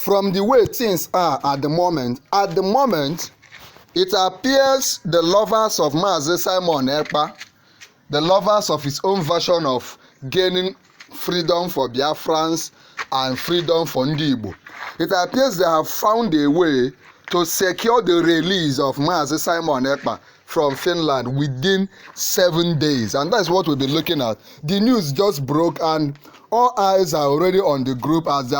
from the way things are at the moment, it appears the lovers of Mazi Simon Ekpa, the lovers of his own version of gaining freedom for Biafrans and freedom for Ndi Igbo, it appears they have found a way to secure the release of Mazi Simon Ekpa from Finland within 7 days, and that's what we'll be looking at. The news just broke, and all eyes are already on the group as they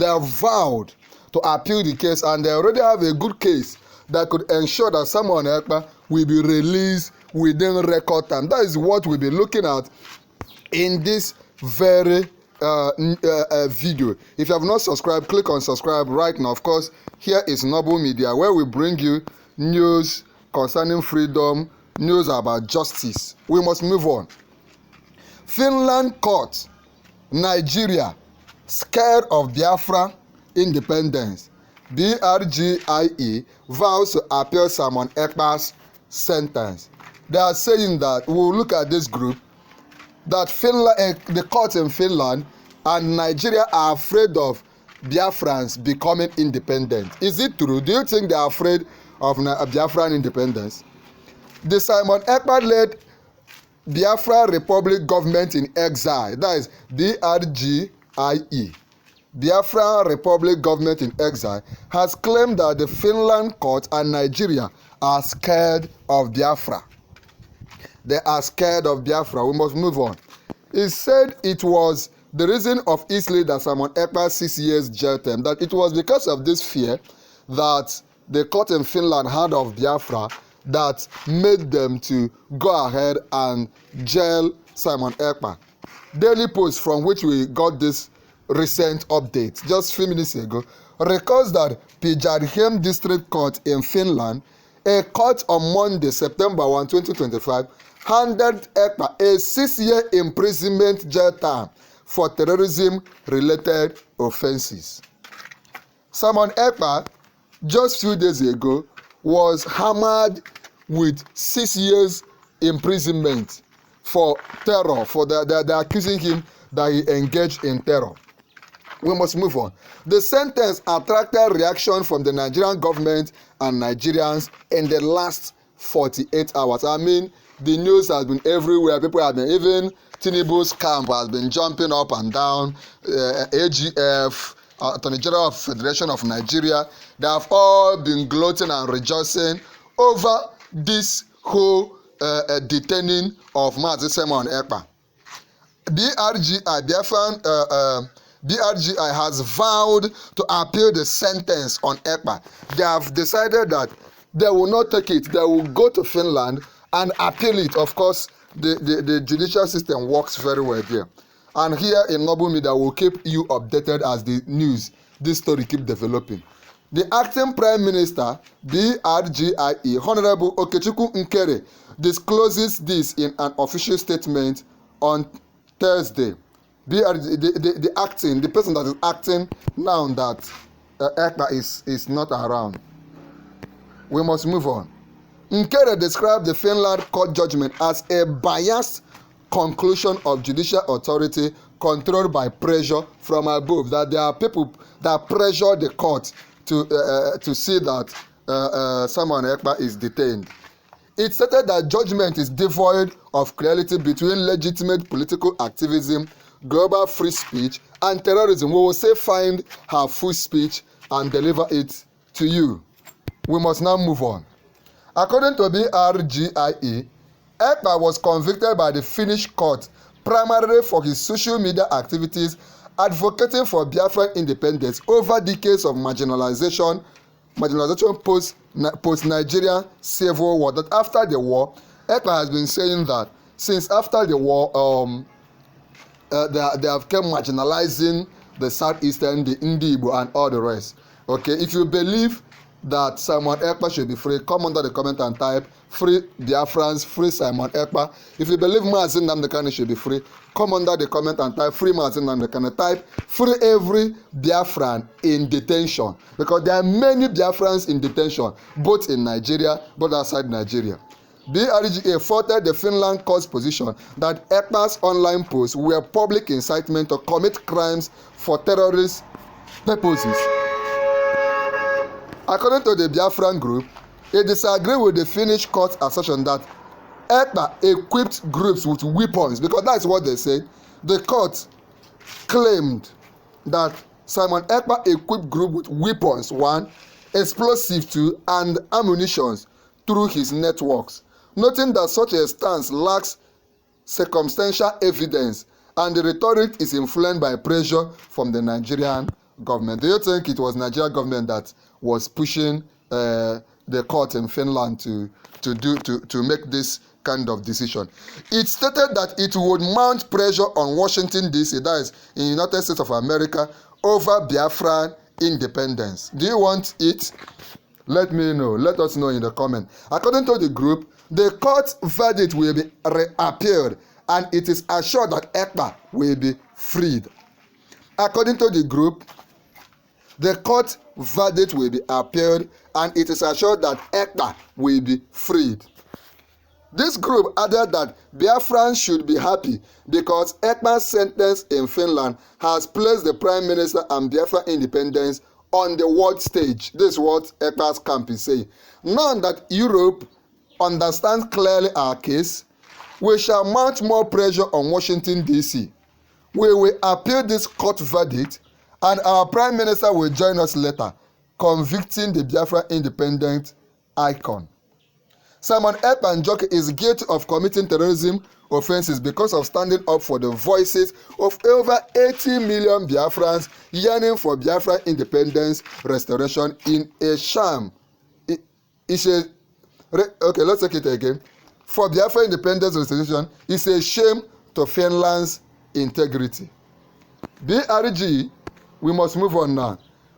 have vowed to appeal the case, and they already have a good case that could ensure that Simon Ekpa will be released within record time. That is what we'll be looking at in this very video. If you have not subscribed, click on subscribe right now. Of course, here is Noble Media, where we bring you news concerning freedom, news about justice. We must move on. Finland caught Nigeria scared of Biafra independence. BRGIE vows to appeal Simon Ekpa's sentence. They are saying that, we'll look at this group, that Finland, the courts in Finland and Nigeria are afraid of Biafrans becoming independent. Is it true? Do you think they are afraid of Biafran independence? The Simon Ekpa-led Biafra Republic government in exile, that is BRGIE, Biafra Republic government in exile, has claimed that the Finland court and Nigeria are scared of Biafra. They are scared of Biafra. We must move on. It said it was the reason of its leader Simon Ekpa's 6 years jail term, that it was because of this fear that the court in Finland had of Biafra that made them to go ahead and jail Simon Ekpa. Daily Post, from which we got this recent update just a few minutes ago, records that Pijariem District Court in Finland, a court on Monday, September 1, 2025, handed Ekpa a 6-year imprisonment jail term for terrorism-related offenses. Simon Ekpa, just few days ago, was hammered with 6 years imprisonment for terror. They're accusing him that he engaged in terror. We must move on. The sentence attracted reaction from the Nigerian government and Nigerians in the last 48 hours. I mean, the news has been everywhere. People have been, even Tinubu's camp has been jumping up and down. AGF, Attorney General of Federation of Nigeria, they have all been gloating and rejoicing over this whole detaining of Mazi Simon Ekpa. BRGI has vowed to appeal the sentence on Ekpa. They have decided that they will not take it. They will go to Finland and appeal it. Of course, the judicial system works very well there. And here in Noble Media, we'll keep you updated as the news, this story keep developing. The acting Prime Minister, BRGIE, Honorable Okechukwu Nkere, discloses this in an official statement on Thursday. The person that is acting now that Ekpa is not around. We must move on. Nkere described the Finland court judgment as a biased conclusion of judicial authority controlled by pressure from above, that there are people that pressure the court to see that Simon Ekpa is detained. It stated that judgment is devoid of clarity between legitimate political activism, global free speech, and terrorism. We will say find her full speech and deliver it to you. We must now move on. According to BRGIE, Ekpa was convicted by the Finnish court primarily for his social media activities advocating for Biafran independence over decades of marginalization post-Nigerian civil war. That after the war, Ekpa has been saying that since after the war, they have kept marginalizing the southeastern, the Ndi Igbo, and all the rest. Okay, if you believe that Simon Ekpa should be free, come under the comment and type free Biafrans, free Simon Ekpa. If you believe Mazi NNAMDI KANU should be free, come under the comment and type free Mazi NNAMDI KANU. Type free every Biafran in detention, because there are many Biafrans in detention, both in Nigeria, both outside Nigeria. BRGA faulted the Finland court's position that Ekpa's online posts were public incitement to commit crimes for terrorist purposes. According to the Biafran group, it disagreed with the Finnish court assertion that Ekpa equipped groups with weapons, because that's what they said. The court claimed that Simon Ekpa equipped group with weapons, 1, explosives 2, and ammunition through his networks, noting that such a stance lacks circumstantial evidence and the rhetoric is influenced by pressure from the Nigerian government. Do you think it was Nigerian government that was pushing the court in Finland to make this kind of decision? It stated that it would mount pressure on Washington D.C., that is in the United States of America, over Biafran independence. Do you want it? Let me know. Let us know in the comment. According to the group, the court verdict will be reappealed and it is assured that Ekpa will be freed. According to the group, the court verdict will be appealed and it is assured that Ekpa will be freed. This group added that Biafrans should be happy because Ekpa's sentence in Finland has placed the Prime Minister and Biafra independence on the world stage. This is what Ekpa's camp is saying. Now that Europe understands clearly our case, we shall mount more pressure on Washington D.C. We will appeal this court verdict and our Prime Minister will join us later, convicting the Biafra independent icon. Simon Ekpa Njoke is guilty of committing terrorism offenses because of standing up for the voices of over 80 million Biafrans yearning for Biafra independence restoration in a sham. Okay, let's take it again. For Biafra independence restoration, it's a shame to Finland's integrity. BRG, we must move on now.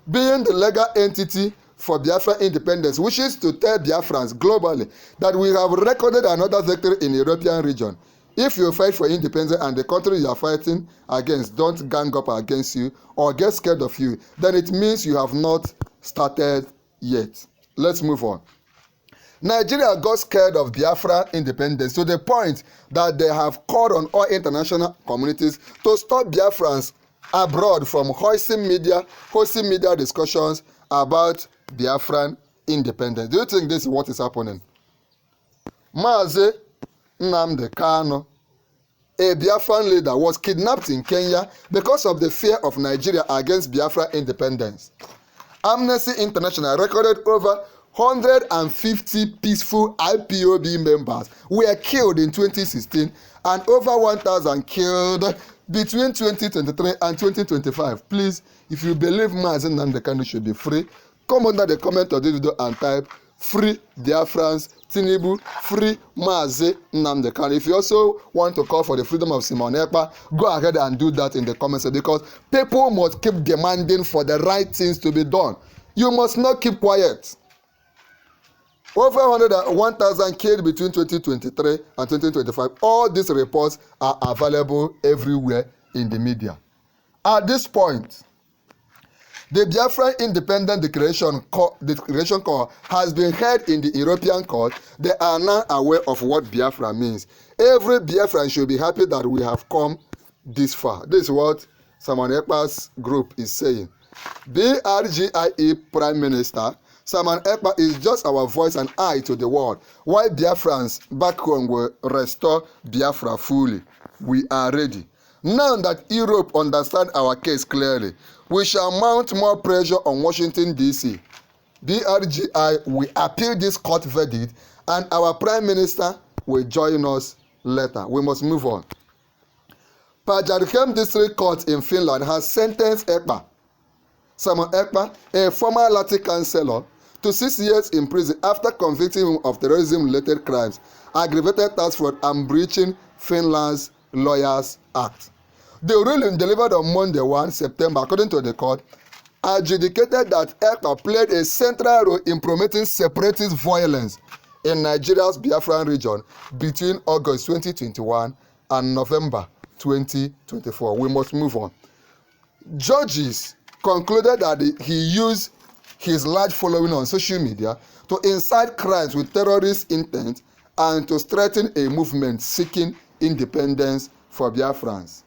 Being the legal entity for Biafra independence wishes to tell Biafrans globally that we have recorded another victory in the European region. If you fight for independence and the country you are fighting against don't gang up against you or get scared of you, then it means you have not started yet. Let's move on. Nigeria got scared of Biafra independence to the point that they have called on all international communities to stop Biafrans abroad from hosting media discussions about Biafran independence. Do you think this is what is happening? Mazi NNAMDI Kanu, a Biafran leader, was kidnapped in Kenya because of the fear of Nigeria against Biafra independence. Amnesty International recorded over 150 peaceful IPOB members were killed in 2016 and over 1,000 killed between 2023 and 2025. Please, if you believe Mazi NNAMDI Kanu should be free, come under the comment of this video and type free Biafrans, Tinubu, free Mazi NNAMDI Kanu. If you also want to call for the freedom of Simon Ekpa, go ahead and do that in the comments because people must keep demanding for the right things to be done. You must not keep quiet. Over 1,000 killed between 2023 and 2025. All these reports are available everywhere in the media. At this point, the Biafra Independent Declaration Call has been heard in the European Court. They are now aware of what Biafra means. Every Biafran should be happy that we have come this far. This is what Simon Ekpa's group is saying. BRGIE Prime Minister Simon Ekpa is just our voice and eye to the world. While Biafrans back home will restore Biafra fully. We are ready. Now that Europe understands our case clearly, we shall mount more pressure on Washington D.C. BRGI will appeal this court verdict and our Prime Minister will join us later. We must move on. Pajarkem District Court in Finland has sentenced Ekpa, Simon Ekpa, a former Latin councillor, to 6 years in prison after convicting him of terrorism-related crimes, aggravated tax fraud, and breaching Finland's Lawyers Act. The ruling delivered on Monday, 1 September, according to the court, adjudicated that Ekpa played a central role in promoting separatist violence in Nigeria's Biafran region between August 2021 and November 2024. We must move on. Judges concluded that he used his large following on social media to incite crimes with terrorist intent and to strengthen a movement seeking independence for Biafrans.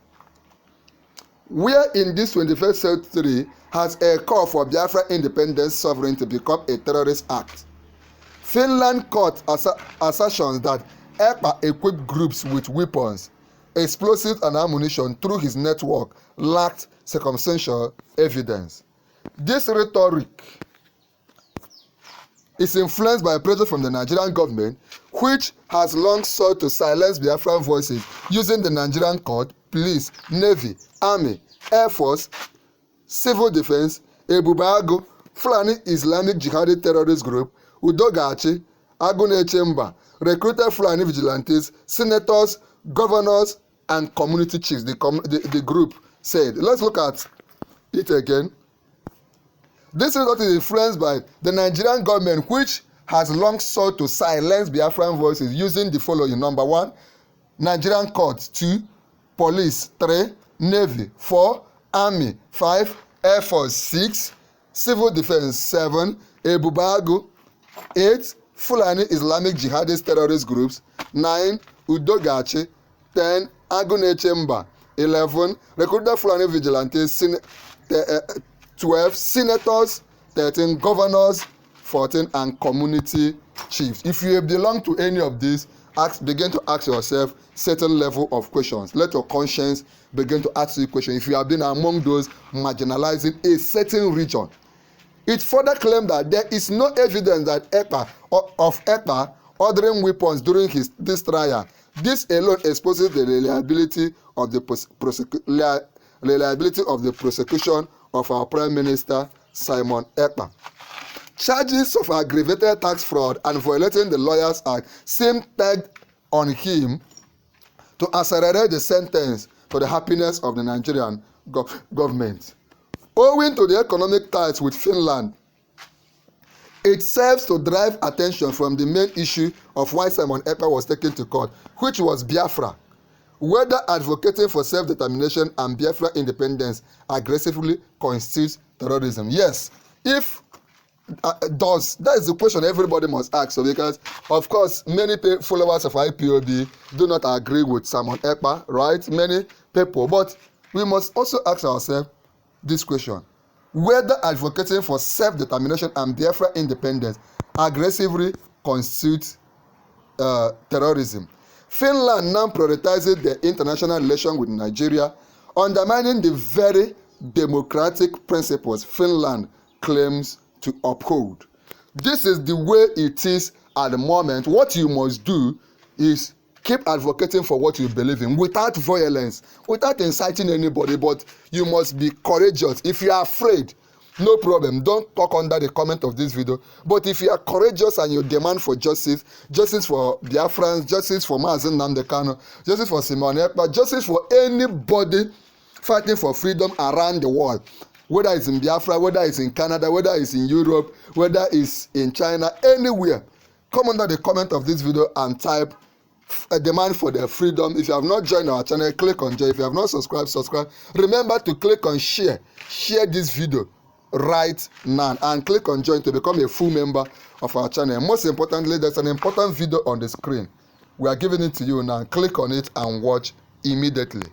where in this 21st century has a call for Biafra independence sovereignty become a terrorist act? Finland court assertions that Ekpa equipped groups with weapons, explosives and ammunition through his network lacked circumstantial evidence. This rhetoric is influenced by pressure from the Nigerian government, which has long sought to silence Biafran voices using the Nigerian court, police, navy, army, air force, civil defense, Ebubago, Fulani Islamic Jihadi terrorist group, Udogachi, Agunechemba, recruited Fulani vigilantes, senators, governors, and community chiefs, the group said. Let's look at it again. This result is influenced by the Nigerian government, which has long sought to silence Biafran voices using the following. Number 1, Nigerian courts. 2, police. 3, navy. 4, army. 5, air force. 6, civil defense. 7, Ebubago. 8, Fulani Islamic Jihadist terrorist groups. 9, Udogachi. 10, Agunechemba. 11, recruited Fulani vigilantes. 12, senators. 13, governors. 14, and community chiefs. If you belong to any of these, begin to ask yourself certain level of questions. Let your conscience begin to ask you questions. If you have been among those marginalizing a certain region, it further claimed that there is no evidence that Ekpa ordering weapons during this trial. This alone exposes the reliability of the prosecution of our Prime Minister Simon Ekpa. Charges of aggravated tax fraud and violating the Lawyers Act seem tagged on him to accelerate the sentence for the happiness of the Nigerian government. Owing to the economic ties with Finland, it serves to drive attention from the main issue of why Simon Ekpa was taken to court, which was Biafra. Whether advocating for self-determination and Biafra independence aggressively constitutes terrorism. Yes, if that is the question everybody must ask. So because of course many followers of IPOB do not agree with Simon Ekpa, right? Many people, but we must also ask ourselves this question: whether advocating for self-determination and Biafra independence aggressively constitutes terrorism. Finland now prioritizes their international relation with Nigeria, undermining the very democratic principles Finland claims to uphold. This is the way it is at the moment. What you must do is keep advocating for what you believe in without violence, without inciting anybody, but you must be courageous. If you are afraid, no problem, don't talk under the comment of this video. But if you are courageous and you demand for justice, justice for Biafrans, justice for NNAMDI KANU, justice for Simon Ekpa, justice for anybody fighting for freedom around the world, whether it's in Biafra, whether it's in Canada, whether it's in Europe, whether it's in China, anywhere, come under the comment of this video and type a demand for their freedom. If you have not joined our channel, click on join. If you have not subscribed, subscribe. Remember to click on share this video right now and click on join to become a full member of our channel. Most importantly, there's an important video on the screen. We are giving it to you now. Click on it and watch immediately.